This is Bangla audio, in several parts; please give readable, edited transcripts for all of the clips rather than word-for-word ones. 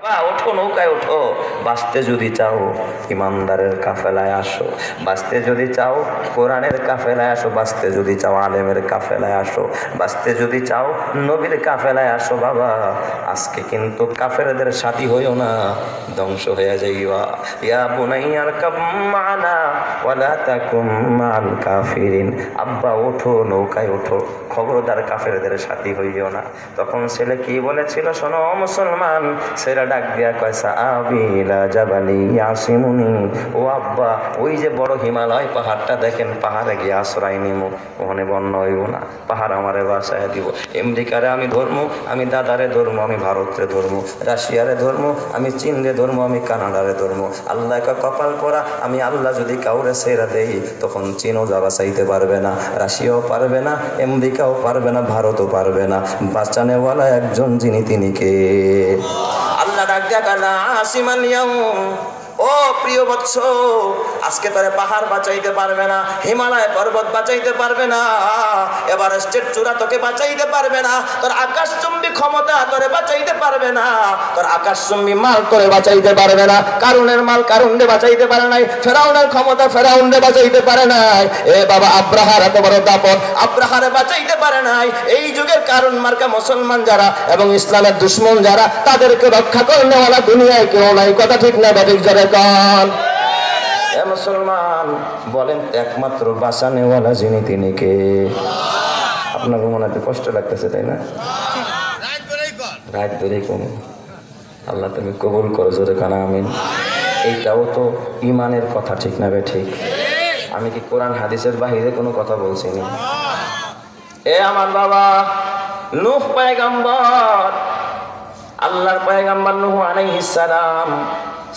ওঠো, নৌকায় ওঠো। বাঁচতে যদি চাও ইমানদারের কাফেলায় আসো, বাঁচতে যদি চাও কোরআনের কাফেলায় আসো, বাঁচতে যদি চাও আলেমের কাফেলায় আসো, বাঁচতে যদি চাও নবীর কাফেলায় আসো। বাবা, আজকে কিন্তু কাফেরদের সাথী হইও না, ধ্বংস হয়ে যাইবা। ইয়া বুনাইয়ার কাব মানা ওয়ালা তাকুম মাল কাফিরিন। আব্বা ওঠো, নৌকায় ওঠো, খবরদার কাফেরদের সাথী হইও না। তখন ছেলে কি বলেছিল শোনো মুসলমান, ছেলে ডাক দিয়া কয় সাআবিলা জাবালি ইয়াসিমুনি। ও আব্বা, ওই যে বড় হিমালয় পাহাড়টা দেখেন, পাহাড়ে গিয়ে আশ্রয় নিমু, ওখানে বন্যা হইব না, পাহাড় আমারে বাঁচায় দিব। আমেরিকারে আমি ধর্ম, আমি দাদারে ধর্ম, আমি ভারতরে ধর্ম, রাশিয়ারে ধর্ম, আমি চীনরে ধর্ম, আমি কানাডারে ধর্ম। আল্লাহ কপাল পরা, আমি আল্লাহ যদি কাউরে ছেড়ে দেই তখন চীনও যা বাঁচাইতে পারবে না, রাশিয়াও পারবে না, আমেরিকাও পারবে না, ভারতও পারবে না। বাঁচানেওয়ালা একজন, যিনি তিনি কে? আল্লাহ ডাক দিয়া কালা আসিমাল ইয়াউম, ও প্রিয় বৎস, আজকে তোরে পাহাড় বাঁচাইতে পারবে না, হিমালয় পর্বত বাঁচাইতে পারবে না, এভারেস্টের চূড়া তোকে বাঁচাইতে পারবে না, তোর আকাশচুম্বী ক্ষমতা তোরে বাঁচাইতে পারবে না, তোর আকাশচুম্বী মাল তোরে বাঁচাইতে পারবে না। কারুনের মাল কারুনরে বাঁচাইতে পারে নাই, ফেরাউনের ক্ষমতা ফেরাউনরে বাঁচাইতে পারে নাই। এ বাবা, আব্রাহার এত বড় দাপট, আব্রাহারে বাঁচাইতে পারে নাই। এই যুগের কারণ মার্কা মুসলমান যারা এবং ইসলামের দুশ্মন যারা, তাদেরকে রক্ষা করনেওয়ালা দুনিয়ায় কেউ নাই। কথা ঠিক না বাদিক যারা কান? এ মুসলমান, বলেন একমাত্র বাঁচানেওয়ালা যিনি তিনি কে? আপনাকে মনে হয় কষ্ট লাগতেছে, তাই না? রাত ধরেই কোন আল্লাহ তুমি কবুল করো, জোরে কানা আমিন। এইটাও তো ইমানের কথা, ঠিক না বে ঠিক? আমি কি কোরআন হাদিসের বাহিরে কোনো কথা বলছি না? এ আমার বাবা, নূহ পয়গম্বর, আল্লাহর পয়গম্বর নূহ আলাইহিস সালাম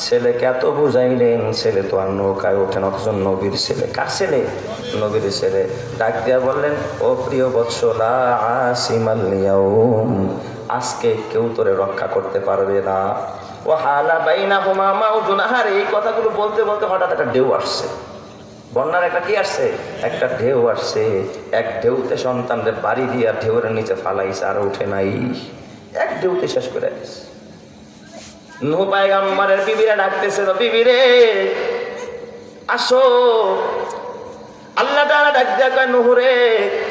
ছেলেকে এত বুঝাইলেন, ছেলে তো আর নৌকায় ওঠেন, অথচ নবীর ছেলে। কার ছেলে? নবীর ছেলে। ডাক দিয়া বললেন, ও প্রিয় বৎস, লা আসিমাল ইয়াউম, আজকে কেউ তোরে রক্ষা করতে পারবে না। ও হালা বাইনাহুমা মাউজুন। আহারে, এই কথাগুলো বলতে বলতে হঠাৎ একটা ঢেউ আসছে, বন্যার একটা কি আসছে, একটা ঢেউ আসছে। এক ঢেউতে সন্তানদের বাড়ি দিয়ে ঢেউয়ের নিচে ফালাইছে, আর উঠে নাই, এক ঢেউতে শেষ করে দিচ্ছে। নূহ পয়গম্বরের বিবিরা ডাকতেছিল, বিবিরে আসো। আল্লাহ তাআলা ডাক দিয়া কয়, নূহ রে,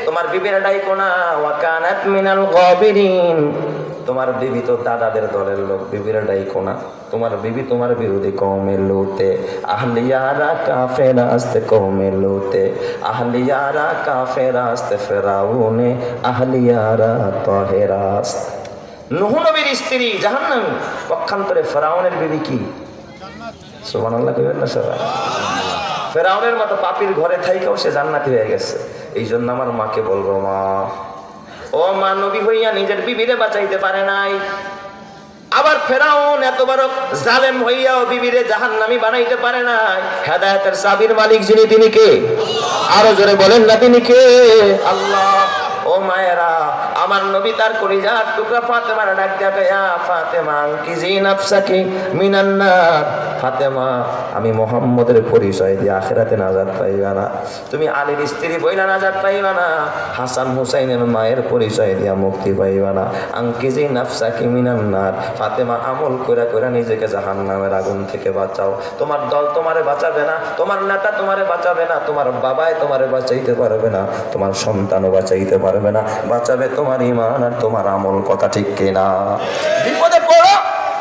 তোমার বিবিরা ডাইকো না, ওয়া কানাত মিনাল গাবিরিন, তোমার বিবি তো দাদাদের দলের লোক, বিবিরা ডাইকো না। তোমার বিবি তোমার বিরোধী কওমে লুতে, আহলিয়ারা কাফেরা আস্তে কওমে লুতে, আহলিয়ারা কাফেরা আস্তে ফিরাউনে, আহলিয়ারা তাহেরা আস্তে। নূহ নবীর স্ত্রী জাহান্নামী, পক্ষান্তরে ফিরাউনের বিবি কি? সুবহানাল্লাহ কইবেন না সবাই? ফিরাউনের মতো পাপীর ঘরে থাইকাও সে জান্নাতি হয়ে গেছে। এই জন্য আমার মাকে বলবো, মা, ও মা, নবী হইয়া নিজের বিবিরে বাঁচাইতে পারে নাই, আবার ফেরাউন এত বড় জালেম হইয়াও বিবিরে জাহান্নামী বানাইতে পারে নাই। হেদায়েতের চাবির মালিক যিনি তিনি কে? আরো জোরে বলেন না, তিনি কে? আল্লাহ। ও মায়েরা, আমার নবী তার কলিজার টুকরা ফাতেমার ডাক দিয়া কয়, ইয়া ফাতেমা আনকিজি নাফসাকি মিনান নার। ফাতেমা, আমি মুহাম্মদের পরিচয় দিয়ে আখিরাতে নাজাত পাইবা না, তুমি আলীর স্ত্রী বইলা নাজাত পাইবা না, হাসান হুসাইনের মায়ের পরিচয় দিয়া মুক্তি পাইবা না। আনকিজি নাফসাকি মিনান নার। ফাতেমা, আমল কইরা কইরা নিজেকে জাহান্নামের আগুন থেকে বাঁচাও। তোমার দল তোমারে বাঁচাবে না, তোমার নেতা তোমারে বাঁচাবে না, তোমার বাবাই তোমারে বাঁচাইতে পারবে না, তোমার সন্তানও বাঁচাইতে পারবে না, বাঁচাবে তোমার ঈমান আর তোমার আমল। কথা ঠিক কিনা? বিপদে পড়ো,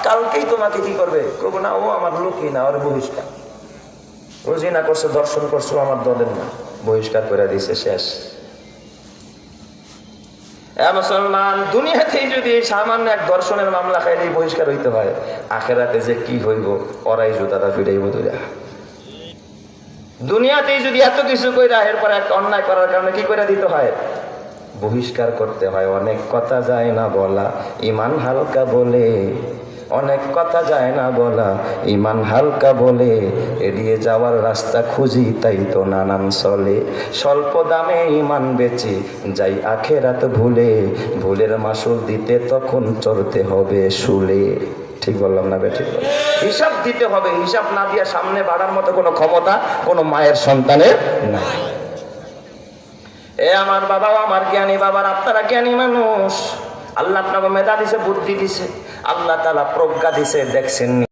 কালকেই তোমাকে কি করবে? করবো না, ও আমার লোকই না, ওর বহিষ্কার। ও জিনা করছো, দর্শন করছো, আমার দলের না, বহিষ্কার করে দিছে, শেষ। মুসলমান, দুনিয়াতেই যদি সামান্য এক দর্শনের মামলা খাইলেই বহিষ্কার হইতে হয়, আখেরাতে যে কি হইব, ওরাই জুতাটা ফিরাইব দুইটা। দুনিয়াতেই যদি এত কিছু কইরা এরপর একটা অন্যায় করার কারণে কি করে দিতে হয়? বহিষ্কার করতে হয়। অনেক কথা যায় না বলা, ইমান হালকা বলে, অনেক কথা যায় না বলা, ইমান হালকা বলে, এড়িয়ে যাওয়ার রাস্তা খুঁজি, তাই তো নানান চলে। স্বল্প দামে ইমান বেচি যাই আখেরাত ভুলে, ভুলের মাসুল দিতে তখন চড়তে হবে শুলে। ঠিক বললাম না বেঠিক? হিসাব দিতে হবে, হিসাব না দিয়া সামনে বাড়ার মতো কোনো ক্ষমতা কোনো মায়ের সন্তানের নাই। এ আমার বাবা, আমার জ্ঞানী বাবার, আপনারা জ্ঞানী মানুষ, আল্লাহ আপনাকে মেধা দিছে, বুদ্ধি দিছে, আল্লাহ তাআলা প্রজ্ঞা দিছে, দেখছেন